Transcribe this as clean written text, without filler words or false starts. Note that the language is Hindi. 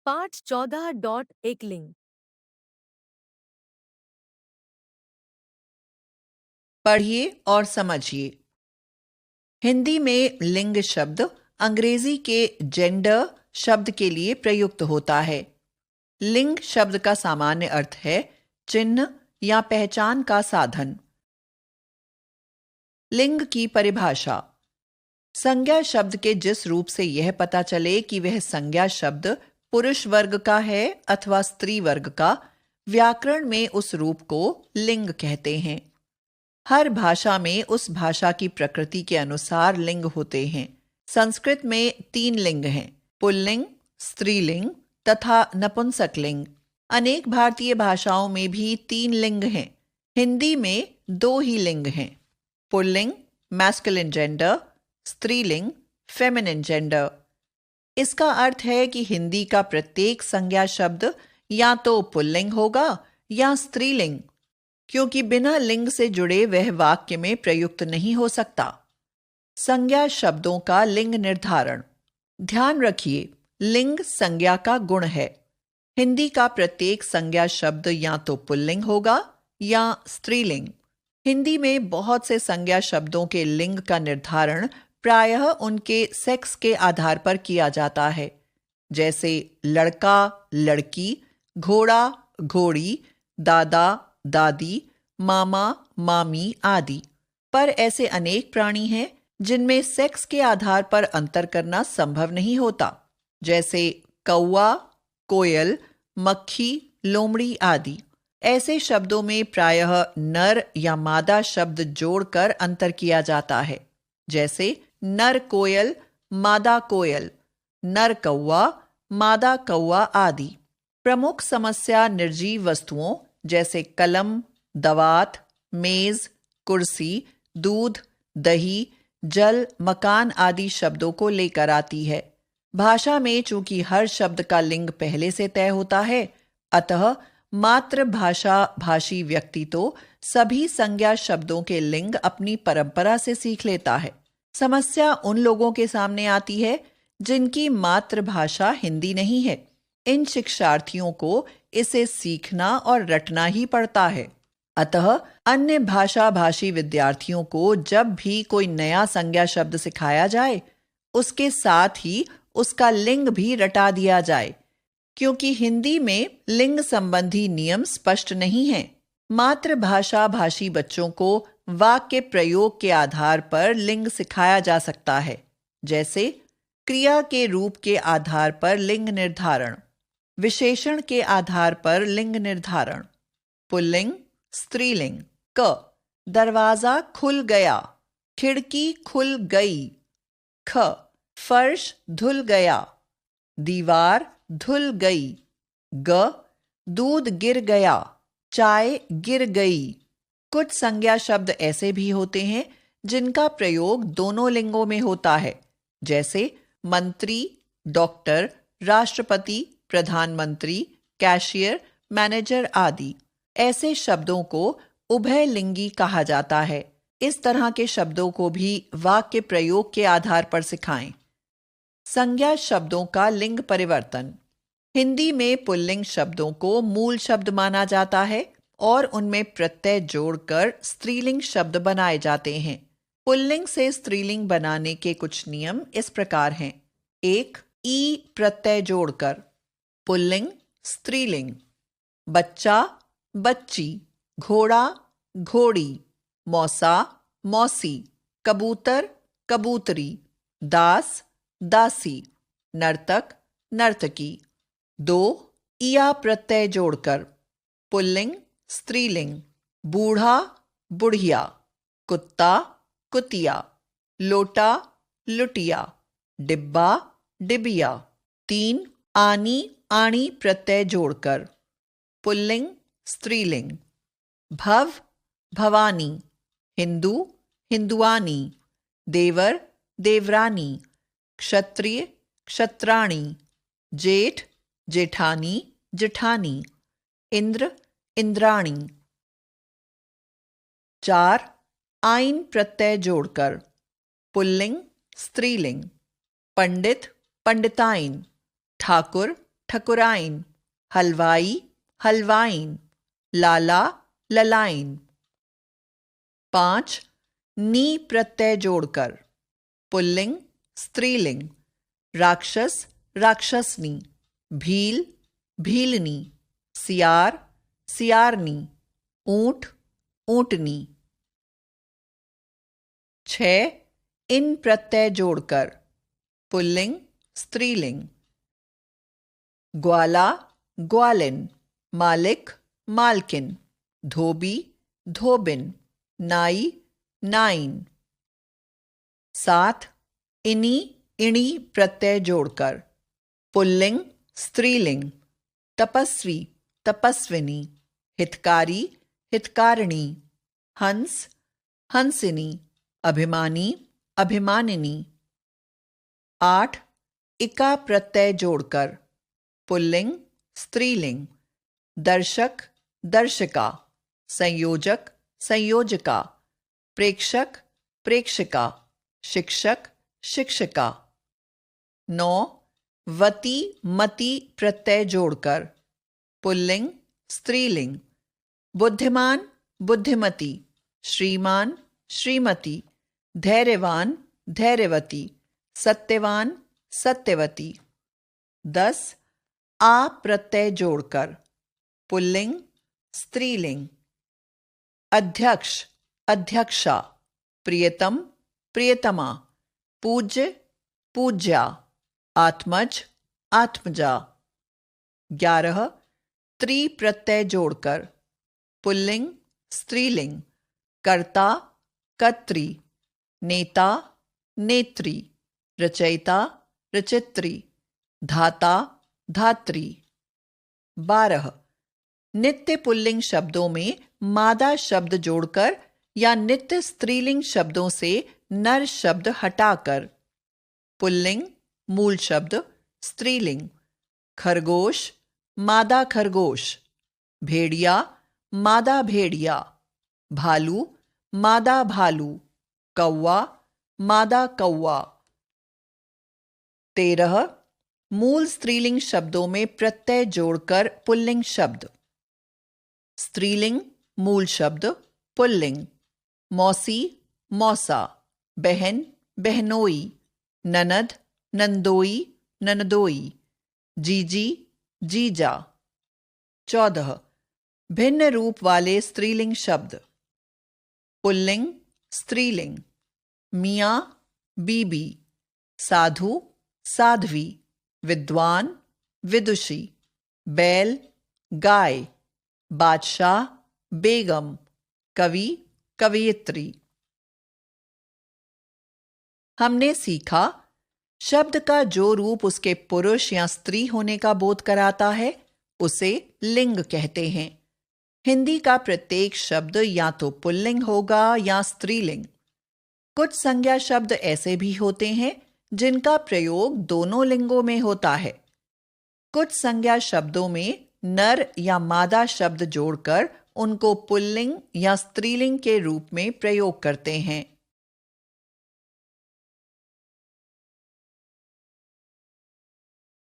पाठ 14.1 लिंग। पढ़िए और समझिए। हिंदी में लिंग शब्द अंग्रेजी के जेंडर शब्द के लिए प्रयुक्त होता है। लिंग शब्द का सामान्य अर्थ है चिन्ह या पहचान का साधन। लिंग की परिभाषा। संज्ञा शब्द के जिस रूप से यह पता चले कि वह संज्ञा शब्द पुरुष वर्ग का है अथवा स्त्री वर्ग का, व्याकरण में उस रूप को लिंग कहते हैं। हर भाषा में उस भाषा की प्रकृति के अनुसार लिंग होते हैं। संस्कृत में 3 लिंग हैं, पुल्लिंग, स्त्रीलिंग तथा नपुंसकलिंग। अनेक भारतीय भाषाओं में भी 3 लिंग हैं। हिंदी में 2 ही लिंग हैं, पुल्लिंग मैस्कुलिन जेंडर, स्त्रीलिंग फेमिनिन जेंडर। इसका अर्थ है कि हिंदी का प्रत्येक संज्ञा शब्द या तो पुल्लिंग होगा या स्त्रीलिंग, क्योंकि बिना लिंग से जुड़े वह वाक्य में प्रयुक्त नहीं हो सकता। संज्ञा शब्दों का लिंग निर्धारण। ध्यान रखिए, लिंग संज्ञा का गुण है। हिंदी का प्रत्येक संज्ञा शब्द या तो पुल्लिंग होगा या स्त्रीलिंग। हिंदी में बहुत से संज्ञा शब्दों के लिंग का निर्धारण प्रायः उनके सेक्स के आधार पर किया जाता है, जैसे लड़का, लड़की, घोड़ा, घोड़ी, दादा, दादी, मामा, मामी आदि। पर ऐसे अनेक प्राणी हैं जिनमें सेक्स के आधार पर अंतर करना संभव नहीं होता, जैसे कौवा, कोयल, मक्खी, लोमड़ी आदि। ऐसे शब्दों में प्रायः नर या मादा शब्द जोड़कर अंतर किया जाता है, जैसे नर कोयल, मादा कोयल, नर कौवा, मादा कौवा आदि। प्रमुख समस्या निर्जीव वस्तुओं जैसे कलम, दवात, मेज, कुर्सी, दूध, दही, जल, मकान आदि शब्दों को लेकर आती है। भाषा में चूंकि हर शब्द का लिंग पहले से तय होता है, अतः मातृभाषा भाषी व्यक्ति तो सभी संज्ञा शब्दों के लिंग अपनी परंपरा से सीख लेता है। समस्या उन लोगों के सामने आती है जिनकी मातृभाषा हिंदी नहीं है। इन शिक्षार्थियों को इसे सीखना और रटना ही पड़ता है। अतः अन्य भाषा भाषी विद्यार्थियों को जब भी कोई नया संज्ञा शब्द सिखाया जाए, उसके साथ ही उसका लिंग भी रटा दिया जाए, क्योंकि हिंदी में लिंग संबंधी नियम स्पष्ट नहीं हैं। मातृभाषा भाषी बच्चों को वाक्य प्रयोग के आधार पर लिंग सिखाया जा सकता है, जैसे क्रिया के रूप के आधार पर लिंग निर्धारण, विशेषण के आधार पर लिंग निर्धारण। पुल्लिंग, स्त्रीलिंग। क, दरवाजा खुल गया, खिड़की खुल गई। ख, फर्श धुल गया, दीवार धुल गई। ग, दूध गिर गया, चाय गिर गई। कुछ संज्ञा शब्द ऐसे भी होते हैं जिनका प्रयोग दोनों लिंगों में होता है, जैसे मंत्री, डॉक्टर, राष्ट्रपति, प्रधानमंत्री, कैशियर, मैनेजर आदि। ऐसे शब्दों को उभयलिंगी कहा जाता है। इस तरह के शब्दों को भी वाक्य प्रयोग के आधार पर सिखाएं। संज्ञा शब्दों का लिंग परिवर्तन। हिंदी में पुल्लिंग शब्दों को मूल शब्द माना जाता है और उनमें प्रत्यय जोड़कर स्त्रीलिंग शब्द बनाए जाते हैं। पुल्लिंग से स्त्रीलिंग बनाने के कुछ नियम इस प्रकार हैं। 1. ई प्रत्यय जोड़कर। पुल्लिंग, स्त्रीलिंग। बच्चा, बच्ची, घोड़ा, घोड़ी, मौसा, मौसी, कबूतर, कबूतरी, दास, दासी, नर्तक, नर्तकी। 2. इया प्रत्यय जोड़कर। पुल्लिंग, स्त्रीलिंग। बूढ़ा, बुढ़िया, कुत्ता, कुतिया, लोटा, लुटिया, डिब्बा, डिबिया। 3. आनी, आणी प्रत्यय जोड़कर। पुल्लिंग, स्त्रीलिंग। भव, भवानी, हिंदू, हिंदुआनी, देवर, देवरानी, क्षत्रिय, क्षत्राणी, जेठ, जेठानी, जेठानी, इंद्र, इंद्राणी। 4. आइन प्रत्यय जोड़कर। पुल्लिंग, स्त्रीलिंग। पंडित, पंडिताइन, ठाकुर, ठकुराइन, हलवाई, हलवाइन, लाला, ललाइन। 5. नी प्रत्यय जोड़कर पुल्लिंग, स्त्रीलिंग, राक्षस, राक्षसनी, भील, भीलनी, सियार, सियारनी, ऊंट, ऊंटनी। 6. इन प्रत्यय जोड़कर पुल्लिंग, स्त्रीलिंग, ग्वाला, ग्वालिन, मालिक, मालकिन, धोबी, धोबिन, नाई, नाइन। 7. इनी, इणी प्रत्यय जोड़कर पुल्लिंग, स्त्रीलिंग, तपस्वी, तपस्विनी, हितकारी, हितकारिणी, हंस, हंसिनी, अभिमानी, अभिमानिनी। 8. इका प्रत्यय जोड़कर पुल्लिंग, स्त्रीलिंग, दर्शक, दर्शिका, संयोजक, संयोजिका, प्रेक्षक, प्रेक्षिका, शिक्षक, शिक्षिका। 9. वती, मति प्रत्यय जोड़कर पुल्लिंग, स्त्रीलिंग, बुद्धिमान, बुद्धिमती, श्रीमान, श्रीमती, धैर्यवान, धैर्यवती, सत्यवान, सत्यवती। 10. आ प्रत्यय जोड़कर पुल्लिंग, स्त्रीलिंग, अध्यक्ष, अध्यक्षा, प्रियतम, प्रियतमा, पूज्य, पूज्या, आत्मज, आत्मजा। 11. त्री प्रत्यय जोड़कर पुल्लिंग, स्त्रीलिंग, कर्ता, कर्त्री, नेता, नेत्री, रचयिता, रचित्री, धाता, धात्री। 12. नित्य पुल्लिंग शब्दों में मादा शब्द जोड़कर या नित्य स्त्रीलिंग शब्दों से नर शब्द हटाकर पुल्लिंग, मूल शब्द, स्त्रीलिंग, खरगोश, मादा खरगोश, भेड़िया, मादा भेड़िया, भालू, मादा भालू, कौवा, मादा कौवा। 13. मूल स्त्रीलिंग शब्दों में प्रत्यय जोड़कर पुल्लिंग शब्द स्त्रीलिंग, मूल शब्द, पुल्लिंग, मौसी, मौसा, बहन, बहनोई, ननद, नंदोई, ननदोई, जीजी, जीजा। 14. भिन्न रूप वाले स्त्रीलिंग शब्द पुल्लिंग, स्त्रीलिंग, मियाँ, बीबी, साधु, साध्वी, विद्वान, विदुषी, बैल, गाय, बादशाह, बेगम, कवि, कवयित्री। हमने सीखा शब्द का जो रूप उसके पुरुष या स्त्री होने का बोध कराता है उसे लिंग कहते हैं। हिंदी का प्रत्येक शब्द या तो पुल्लिंग होगा या स्त्रीलिंग। कुछ संज्ञा शब्द ऐसे भी होते हैं जिनका प्रयोग दोनों लिंगों में होता है। कुछ संज्ञा शब्दों में नर या मादा शब्द जोड़कर उनको पुल्लिंग या स्त्रीलिंग के रूप में प्रयोग करते हैं।